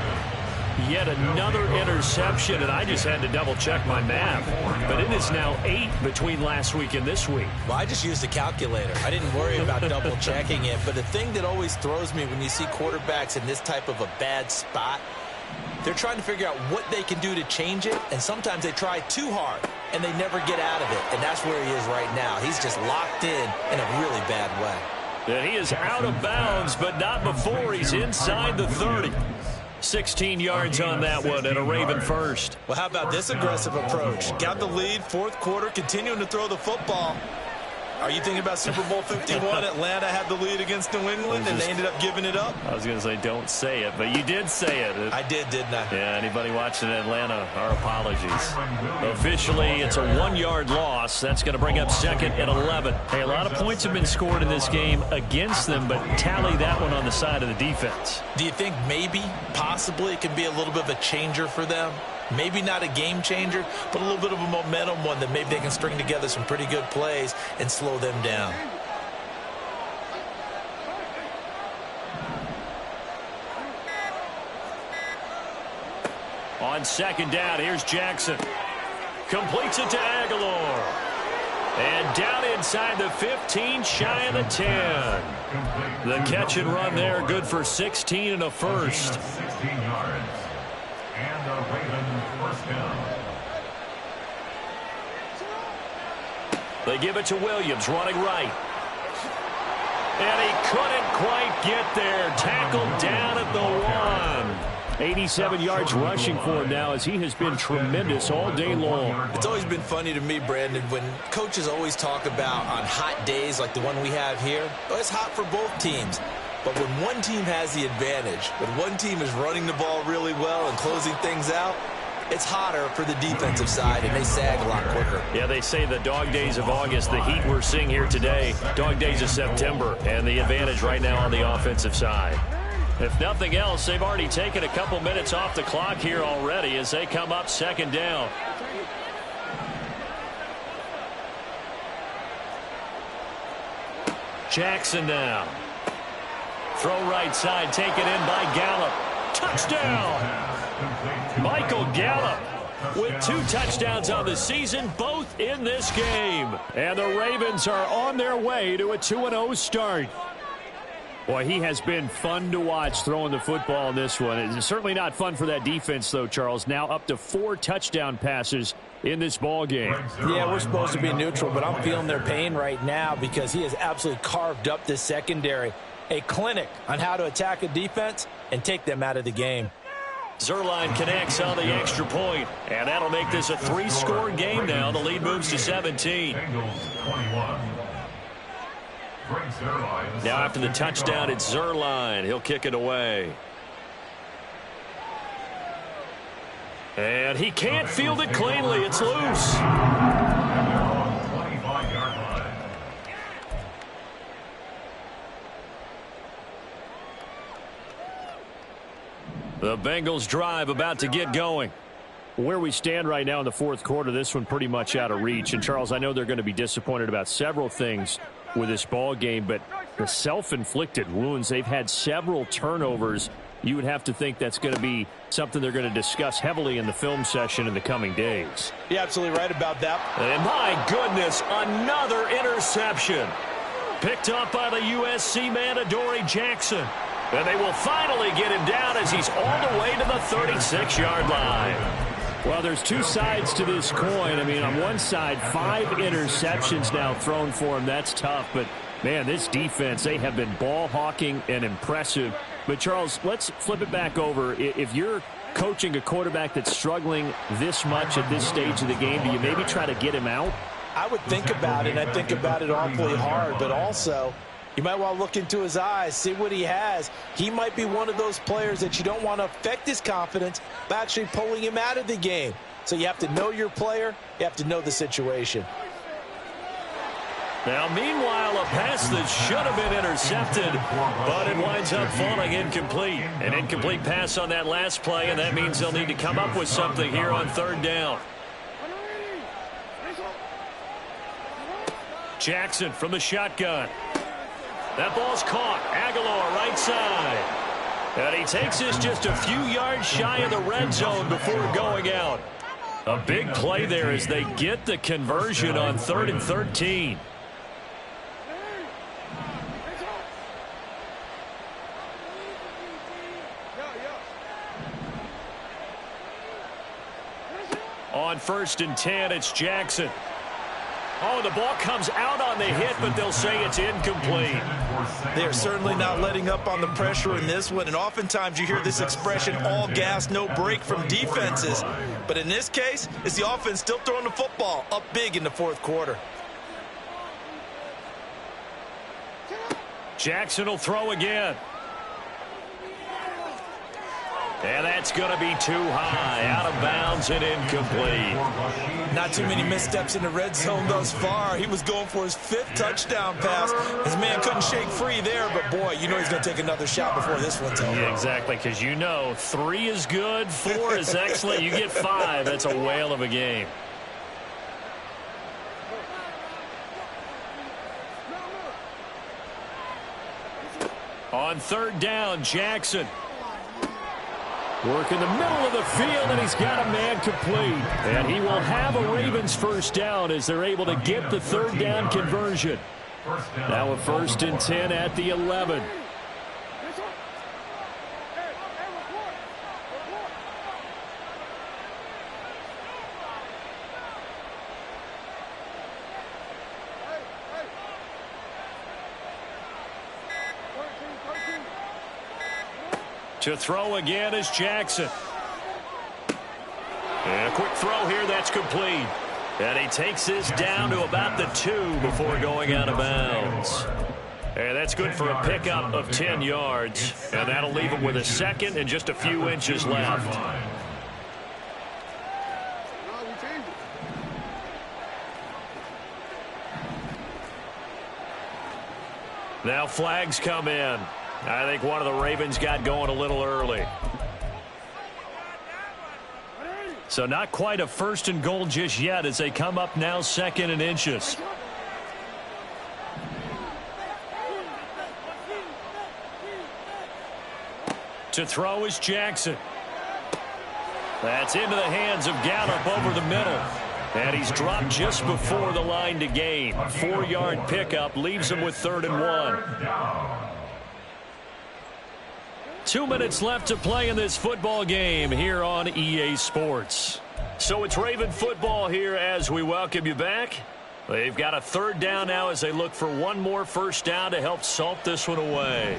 Yet another interception, and I just had to double-check my math. But it is now 8 between last week and this week. Well, I just used the calculator. I didn't worry about double-checking it. But the thing that always throws me when you see quarterbacks in this type of a bad spot, they're trying to figure out what they can do to change it, and sometimes they try too hard, and they never get out of it. And that's where he is right now. He's just locked in a really bad way. And he is out of bounds, but not before he's inside the 30. 16 yards on that one, and a Raven first. Well, how about this aggressive approach? Got the lead, 4th quarter, continuing to throw the football. Are you thinking about Super Bowl 51? Atlanta had the lead against New England, and they ended up giving it up? I was going to say don't say it, but you did say it. I did, didn't I? Yeah, anybody watching Atlanta, our apologies. Officially, it's a 1-yard loss. That's going to bring up 2nd and 11. Hey, a lot of points have been scored in this game against them, but tally that one on the side of the defense. Do you think maybe, possibly, it can be a little bit of a changer for them? Maybe not a game changer, but a little bit of a momentum one that maybe they can string together some pretty good plays and slow them down. On 2nd down, here's Jackson. Completes it to Aguilar. And down inside the 15, shy of the 10. The catch and run there, good for 16 and a first. 16 yards. And the Ravens first down. They give it to Williams, running right. And he couldn't quite get there. Tackled down at the 1. 87 yards rushing for him now as he has been tremendous all day long. It's always been funny to me, Brandon, when coaches always talk about on hot days like the one we have here, oh, it's hot for both teams. But when one team has the advantage, when one team is running the ball really well and closing things out, it's hotter for the defensive side, and they sag a lot quicker. Yeah, they say the dog days of August, the heat we're seeing here today, dog days of September, and the advantage right now on the offensive side. If nothing else, they've already taken a couple minutes off the clock here already as they come up 2nd down. Jackson now. Throw right side, taken in by Gallup. Touchdown! Michael Gallup with 2 touchdowns on the season, both in this game. And the Ravens are on their way to a 2-0 start. Boy, he has been fun to watch throwing the football in this one. It's certainly not fun for that defense, though, Charles. Now up to 4 touchdown passes in this ball game. Yeah, we're supposed to be neutral, but I'm feeling their pain right now because he has absolutely carved up this secondary. A clinic on how to attack a defense and take them out of the game. Zerline connects on the extra point, and that'll make this a 3-score game now. The lead moves to 17. Now after the touchdown, it's Zerline. He'll kick it away. And he can't field it cleanly. It's loose. The Bengals drive about to get going. Where we stand right now in the 4th quarter, this one pretty much out of reach. And, Charles, I know they're going to be disappointed about several things with this ball game, but the self-inflicted wounds, they've had several turnovers you would have to think that's going to be something they're going to discuss heavily in the film session in the coming days. You're absolutely right about that. And my goodness, another interception. Picked up by the USC man, Adoree Jackson. And they will finally get him down as he's all the way to the 36-yard line. Well, there's two sides to this coin. I mean, on one side, 5 interceptions now thrown for him. That's tough. But, man, this defense, they have been ball hawking and impressive. But, Charles, let's flip it back over. If you're coaching a quarterback that's struggling this much at this stage of the game, do you maybe try to get him out? I would think about it, and I think about it awfully hard. But also, you might want to look into his eyes, see what he has. He might be one of those players that you don't want to affect his confidence by actually pulling him out of the game. So you have to know your player. You have to know the situation. Now, meanwhile, a pass that should have been intercepted, but it winds up falling incomplete. An incomplete pass on that last play, and that means they'll need to come up with something here on 3rd down. Jackson from the shotgun. That ball's caught. Aguilar right side. And he takes this just a few yards shy of the red zone before going out. A big play there as they get the conversion on 3rd and 13. On 1st and 10, it's Jackson. Oh, the ball comes out on the hit, but they'll say it's incomplete. They're certainly not letting up on the pressure in this one, and oftentimes you hear this expression, all gas, no break from defenses. But in this case, it's the offense still throwing the football up big in the 4th quarter. Jackson will throw again. And that's going to be too high, out of bounds and incomplete. Not too many missteps in the red zone thus far. He was going for his 5th touchdown pass. His man couldn't shake free there, but boy, you know he's going to take another shot before this one's over. Yeah, exactly, because you know 3 is good, 4 is excellent. You get 5, that's a whale of a game. On 3rd down, Jackson. Work in the middle of the field, and he's got a man complete. And he will have a Ravens 1st down as they're able to get the 3rd down conversion. Now a 1st and 10 at the 11. To throw again is Jackson. And a quick throw here, that's complete. And he takes this down to about the 2 before going out of bounds. And that's good for a pickup of 10 yards. And that'll leave him with a 2nd and just a few inches left. Now flags come in. I think one of the Ravens got going a little early. So not quite a 1st and goal just yet as they come up now 2nd and inches. To throw is Jackson. That's into the hands of Gallup over the middle. And he's dropped just before the line to gain. 4-yard pickup leaves him with 3rd and 1. 2 minutes left to play in this football game here on EA Sports. So it's Raven football here as we welcome you back. They've got a 3rd down now as they look for one more 1st down to help salt this one away.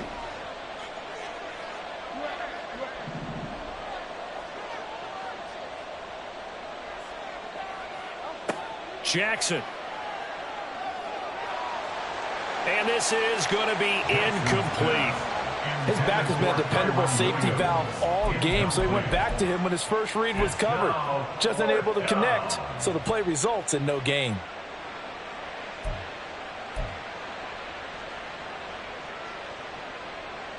Jackson. And this is going to be incomplete. His back has been a dependable safety valve all game, so he went back to him when his first read was covered. Just unable to connect, so the play results in no gain.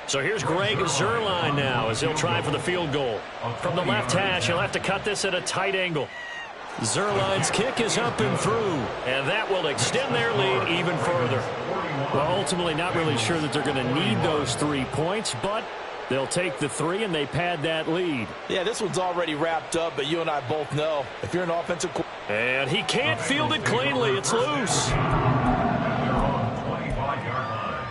So here's Greg Zuerlein now as he'll try for the field goal. From the left hash, he'll have to cut this at a tight angle. Zuerlein's kick is up and through, and that will extend their lead even further. Well, ultimately not really sure that they're going to need those 3 points, but They'll take the 3, and they pad that lead. Yeah, this one's already wrapped up, but you and I both know if you're an offensive coordinator. And he can't field it cleanly. It's loose. They're on 25-yard line.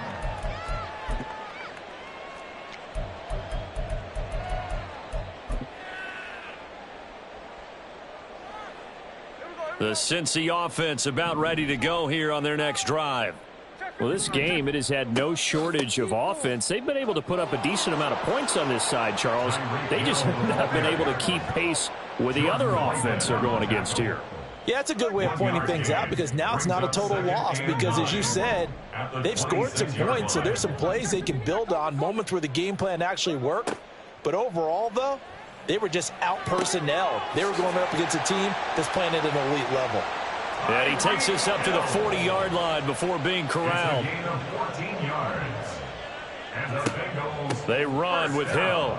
The Cincy offense about ready to go here on their next drive. Well, this game, it has had no shortage of offense. They've been able to put up a decent amount of points on this side, Charles. They just have not been able to keep pace with the other offense they're going against here. Yeah, it's a good way of pointing things out because now it's not a total loss because, as you said, they've scored some points, so there's some plays they can build on, moments where the game plan actually worked. But overall, though, they were just out-personnel. They were going up against a team that's playing at an elite level. And he takes us up to the 40-yard line before being corralled. It's a gain of 14 yards. And the Bengals They run with first down.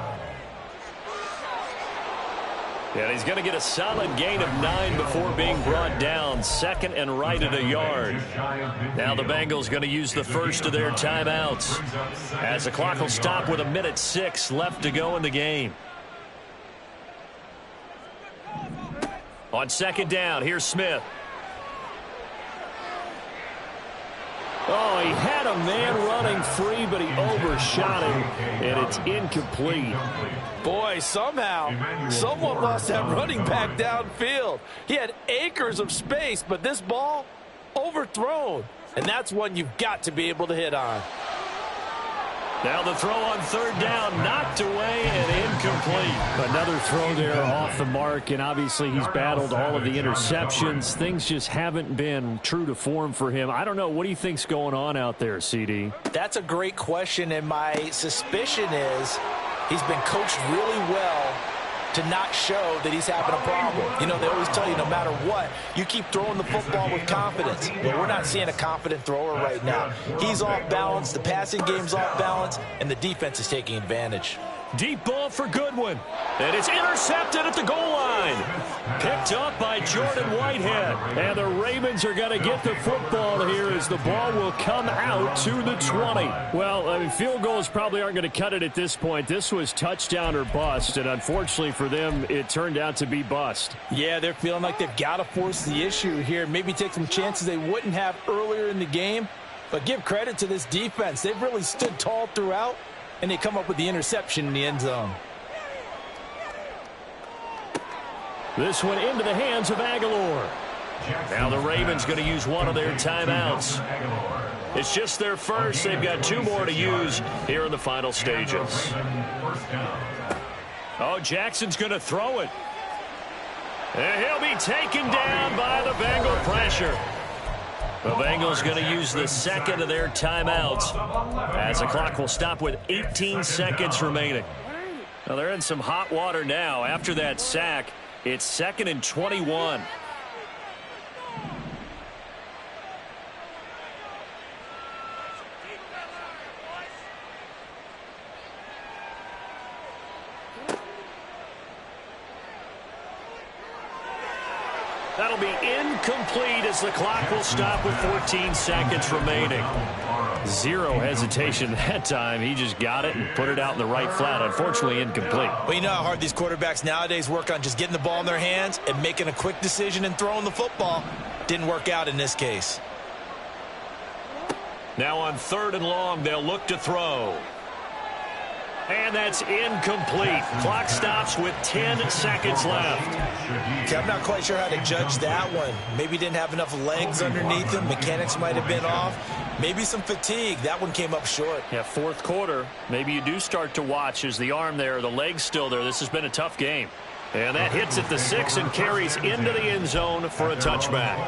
Hill. And he's going to get a solid gain of 9 before being brought down. Second and right at a yard. Now the Bengals going to use the first of their timeouts, as the clock will stop with 1:06 left to go in the game. On second down, here's Smith. Oh, he had a man running free, but he overshot him, and it's incomplete. Boy, somehow, someone lost that running back downfield. He had acres of space, but this ball, overthrown. And that's one you've got to be able to hit on. Now the throw on third down, knocked away and incomplete. Another throw there off the mark, and obviously he's battled all of the interceptions. Things just haven't been true to form for him. I don't know. What do you think's going on out there, CD? That's a great question, and my suspicion is he's been coached really well to not show that he's having a problem. You know, they always tell you no matter what, you keep throwing the football with confidence. But we're not seeing a confident thrower right now. He's off balance, the passing game's off balance, and the defense is taking advantage. Deep ball for Goodwin. And it's intercepted at the goal line. Picked up by Jordan Whitehead. And the Ravens are going to get the football here as the ball will come out to the 20. Well, I mean, field goals probably aren't going to cut it at this point. This was touchdown or bust, and unfortunately for them, it turned out to be bust. Yeah, they're feeling like they've got to force the issue here. Maybe take some chances they wouldn't have earlier in the game. But give credit to this defense. They've really stood tall throughout, and they come up with the interception in the end zone. This one into the hands of Aguilar. Now the Ravens going to use one of their timeouts. It's just their first. They've got 2 more to use here in the final stages. Oh, Jackson's going to throw it. And he'll be taken down by the Bengal pressure. The Bengals going to use the second of their timeouts, as the clock will stop with 18 seconds remaining. Now they're in some hot water now. After that sack, it's 2nd and 21. That'll be incomplete as the clock will stop with 14 seconds remaining. Zero hesitation that time. He just got it and put it out in the right flat. Unfortunately, incomplete. Well, you know how hard these quarterbacks nowadays work on just getting the ball in their hands and making a quick decision and throwing the football. Didn't work out in this case. Now on 3rd and long, they'll look to throw. And that's incomplete. Clock stops with 10 seconds left. I'm not quite sure how to judge that one. Maybe didn't have enough legs underneath him. Mechanics might have been off. Maybe some fatigue. That one came up short. Yeah, 4th quarter. Maybe you do start to watch as the arm there, the leg's still there. This has been a tough game. And that hits at the 6 and carries into the end zone for a touchback.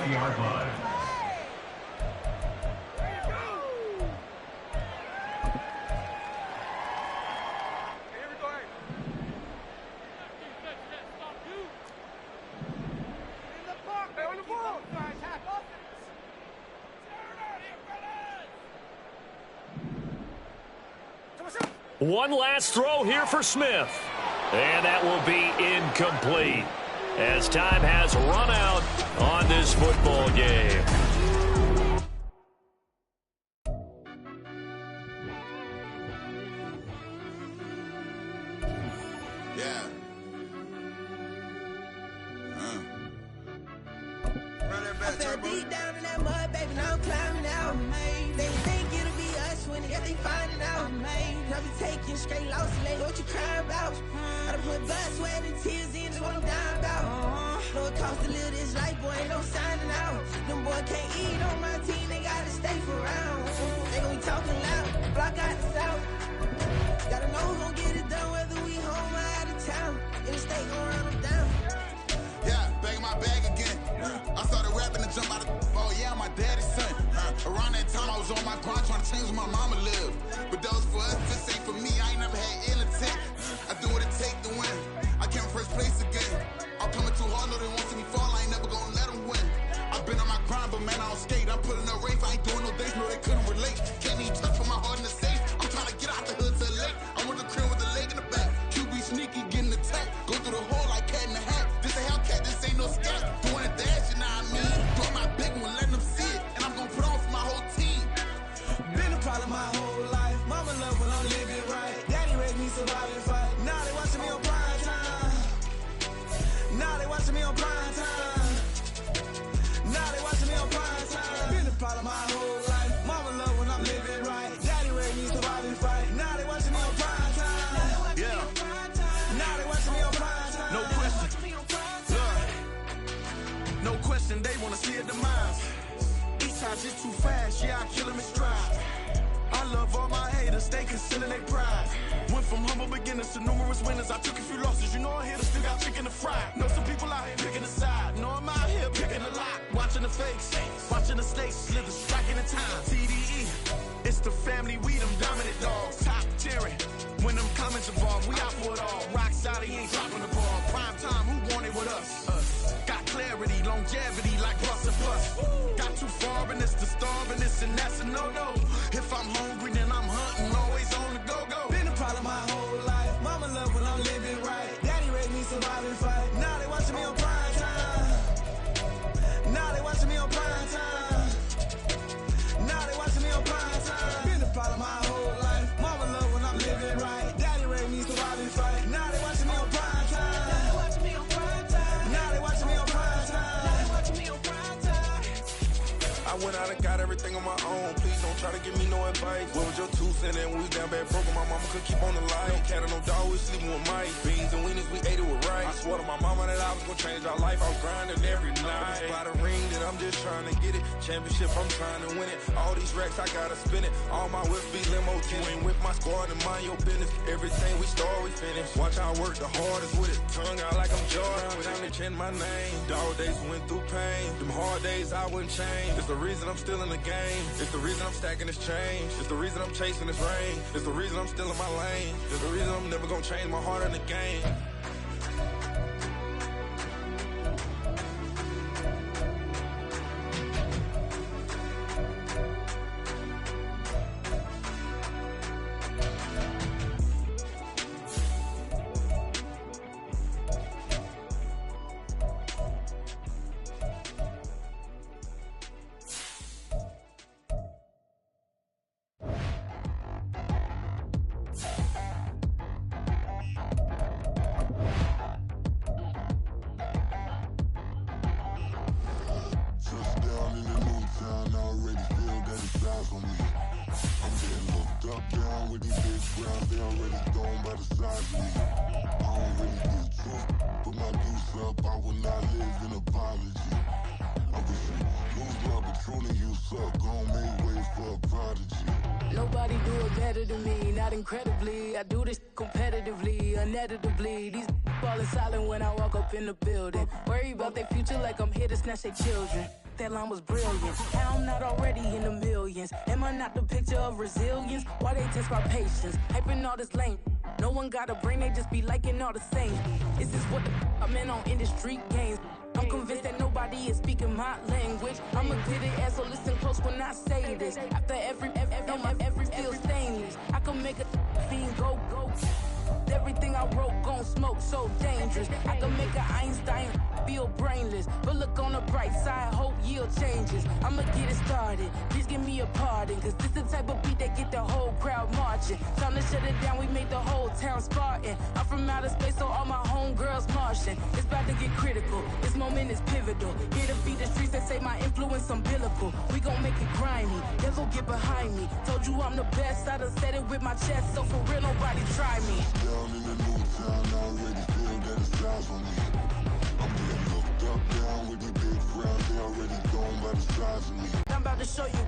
One last throw here for Smith. And that will be incomplete, as time has run out on this football game. Yeah. Run that back, I fell deep down in that mud, baby, now I'm climbing out. They think it'll be us when they finding out. I be taking straight losses, lady, what you crying about? I done put blood, sweat, and tears in, that's what I'm dying about. Know it costs to live this life, boy, ain't no signing out. Them boy can't eat on my team, they gotta stay for round. They gon' be talking loud, block out the south. Gotta know who gon' get it done, whether we home or out of town. In the state gon' run them down. Yeah, back in my bag again. I started rapping and jump out of oh yeah, my daddy's son. Around that time I was on my grind trying to change where my mama lived. But that was for us, this ain't for me. I ain't never had ill intent. I do what it take to win. I came first place again. I'm coming too hard, no they won't see me fall. I ain't never gonna let them win. I've been on my grind, but man I don't skate. I'm putting up race, I ain't doing no days, no they couldn't relate. Can't even touch for my heart in the safe. I'm trying to get out the hood to the lake. I'm with the crib with the leg in the back. QB sneaky, getting attacked. Go through the hole like cat in the hat. This a Hellcat, this ain't no scat. Doing a dash, you know what I mean? Doing my big one, letting them see it. And I'm gonna put on for my whole team. Been a problem my whole life. Mama love when I'm living right. Daddy raised me survive and fight. Now they watching me on prime time. Now they watching me on prime time. Now they watching me on prime time. Been a problem my whole life. Mama love when I'm living right. Daddy raised me survive and fight. Now they watching me on prime time. Yeah. Now they watching me on prime time. No question. Look. No question, they wanna see a demise. Each time just too fast, yeah, I kill them in stride. I love all my haters, they concealing their pride. Went from humble beginners to numerous winners. I took a few losses, you know I haters still got chicken to fry. Know some people out here picking a side. Know I'm out here picking a lot. Watching the fakes, watching the stakes, slither, striking the time. TDE, it's the family, we them dominant dogs. Top tiering, when them comments involved, we out for it all. Rock solid, he ain't dropping the ball. Prime time, who want it with us? Got clarity, longevity like plus and plus. Got too far in this to starve in this, and that's a no-no. If I'm hungry, then I'm hunting, always on the go-go. Been a problem my whole life. Mama love when I'm living right. Daddy raised me survive and fight. Now they watching me on prime time. Now they watching me on prime time. Now they watching me on prime time. Been a problem my whole life. Mama love when I'm living right. Daddy raised me survive and fight. Now they watching me on prime time. Now they watching me on prime time. Now they watching me on prime time. Now they watching me on prime time. I went out and got everything on my own. Please don't try to give me no advice. What was your 2 cents and we was down bad broke? My mama could keep on the line. No cat or no dog, we sleeping with mice. Beans and weenies, we ate it with rice. I swore to my mama that I was gonna change our life. I was grinding every night. By the ring that I'm just trying to get it. Championship, I'm trying to win it. All these racks, I gotta spin it. All my whips be limo tinted. With my squad and mind your business. Everything we start, we finish. Watch how I work the hardest with it. Tongue out like I'm Jordan. Without me chanting my name. Dog days went through pain. Them hard days I wouldn't change. It's the reason I'm still in the game. It's the reason I'm stacking this change. It's the reason I'm chasing this rain. It's the reason I'm still in my lane. It's the reason I'm never gonna change my heart in the game. Nobody do it better than me, not incredibly. I do this competitively, uneditably. These falling silent when I walk up in the building. Worry about their future like I'm here to snatch their children. That line was brilliant. How I'm not already in the millions. Am I not the picture of resilience? Why they test my patience? Hyping all this lame. No one got a brain, they just be liking all the same. This is what the I'm in on industry games. I'm convinced that nobody is speaking my language. I'm a good ass, so listen close when I say this. After every feel stainless. I can make a fiend go. Everything I wrote gon' smoke, so dangerous. I can make an Einstein feel brainless. But look on the bright side, hope yield changes. I'ma get it started, please give me a pardon. Cause this the type of beat that get the whole crowd marching. Time to shut it down, we made the whole town Spartan. I'm from outer space, so evolution. It's about to get critical. This moment is pivotal. Here to feed the streets that say my influence umbilical. We gon' make it grimy. Never get behind me. Told you I'm the best. I done said it with my chest. So for real, nobody try me. Down in the new town, I already feel that it's eyes on me. I'm getting looked up, down with the big crowd. They already gone by the size of me. I'm about to show you.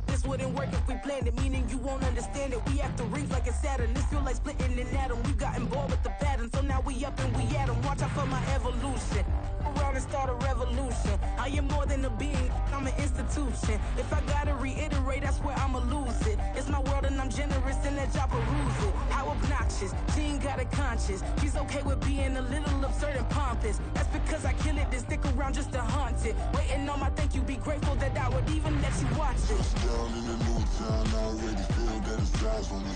This wouldn't work if we planned it, meaning you won't understand it. We have to rings like a Saturn. This feel like splitting an atom. We got involved with the pattern, so now we up and we at 'em. Watch out for my evolution. Around and start a revolution. I am more than a being, I'm an institution. If I gotta reiterate, that's where I'ma lose it. It's my world and I'm generous and let y'all peruse it. How obnoxious, she ain't got a conscience. She's okay with being a little absurd and pompous. That's because I kill it, then stick around just to haunt it. Waiting on my thank you, be grateful that I would even let you watch it. Down in the new town, I already feel that it's eyes on me.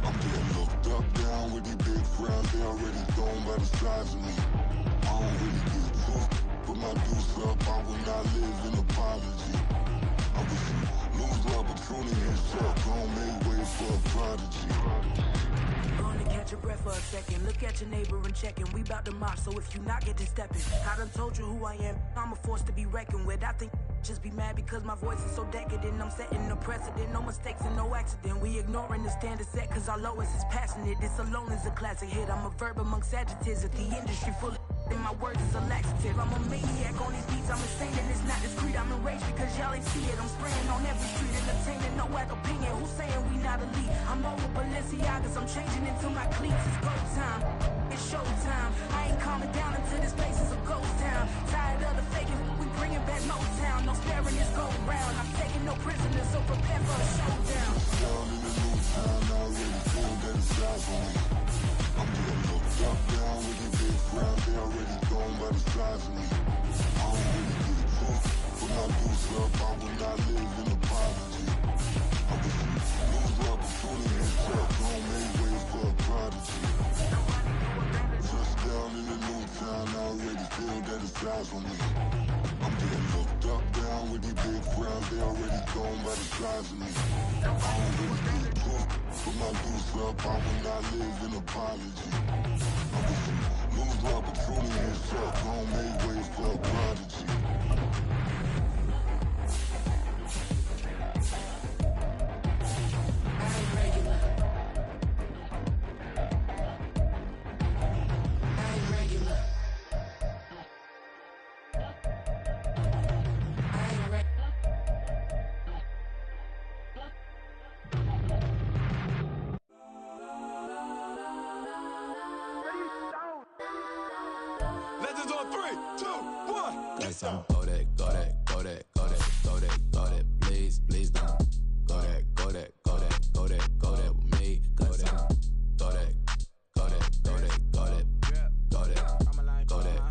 I'm getting looked up, down with the big crowd. They already gone by the size of me. I don't really get took, put my deuce up, I will not live in apology. I wish you lose the opportunity and shut, don't make way for a prodigy. Gonna catch your breath for a second. Look at your neighbor and check in. We bout to march, so if you not get to stepping. I done told you who I am. I'm a force to be reckoned with. I think just be mad because my voice is so decadent. I'm setting a precedent. No mistakes and no accident. We ignoring the standard set cause our lowest is passionate. This alone is a classic hit. I'm a verb amongst adjectives. At the industry full of and my words is a laxative. I'm a maniac on these beats. I'm insane and it's not discreet. I'm enraged because y'all ain't see it. I'm spraying on every street, entertaining no whack opinion. Who's saying we not elite? I'm over Balenciagas. I'm changing into my cleats. It's go time. It's showtime. I ain't calming down until this place is a ghost town. Tired of the faking. We bringing back Motown. No sparing this go round. I'm taking no prisoners, so prepare for a showdown. Down in the new town, I already feel that it's eyes on me. I'm getting looked up, down with the big crowd. They already gone by the size of me. I don't really get took, put my deuce up, I will not live in apology. I wish you lose the opportunity and shut, don't make way for a prodigy. Just down in the new town, I already feel that it's eyes on me. I'm getting looked up, down with the big crowd. They already gone by the size of me. I don't really get took, put my deuce up, I will not live in apology. I wish you lose the opportunity and shut, don't make way for a prodigy. Legends on 3, 2, 1. Let's go that, go that, go that, go that, go that, go that. Please, please don't go that, go that, go that, go that, go that with me. Go that, go that, go that, go that, go that, go that, go that.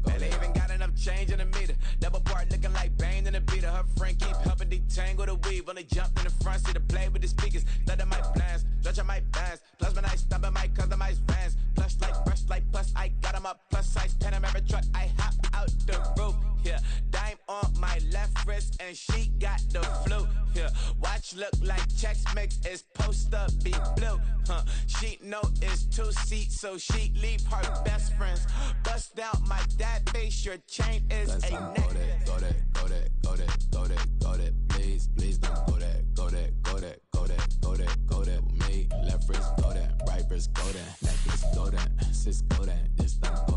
Man, they even got enough change in the meter. Double part looking like Bane in the beater. Her friend keep helping detangle the weave. Only jumped in the front seat to play with the speakers. Let them might blast, touch I might dance. Plus when I stop at my customized vans. Plus like brush like plus I got them up. Plus size Panamera truck. I hop out the roof. Yeah, dime on my left wrist and she got the flu. Yeah, watch look like Chex Mix is supposed to be blue. She know it's 2 seats, so she leave her best friends. Bust out my dad face. Your chain is a necklace. Go that, go that, go that, go that, go that. Please, please don't go that, go that, go that, go that, go that, go that with me. Left wrist go that, right wrist go that, necklace go that, sis go that, this don't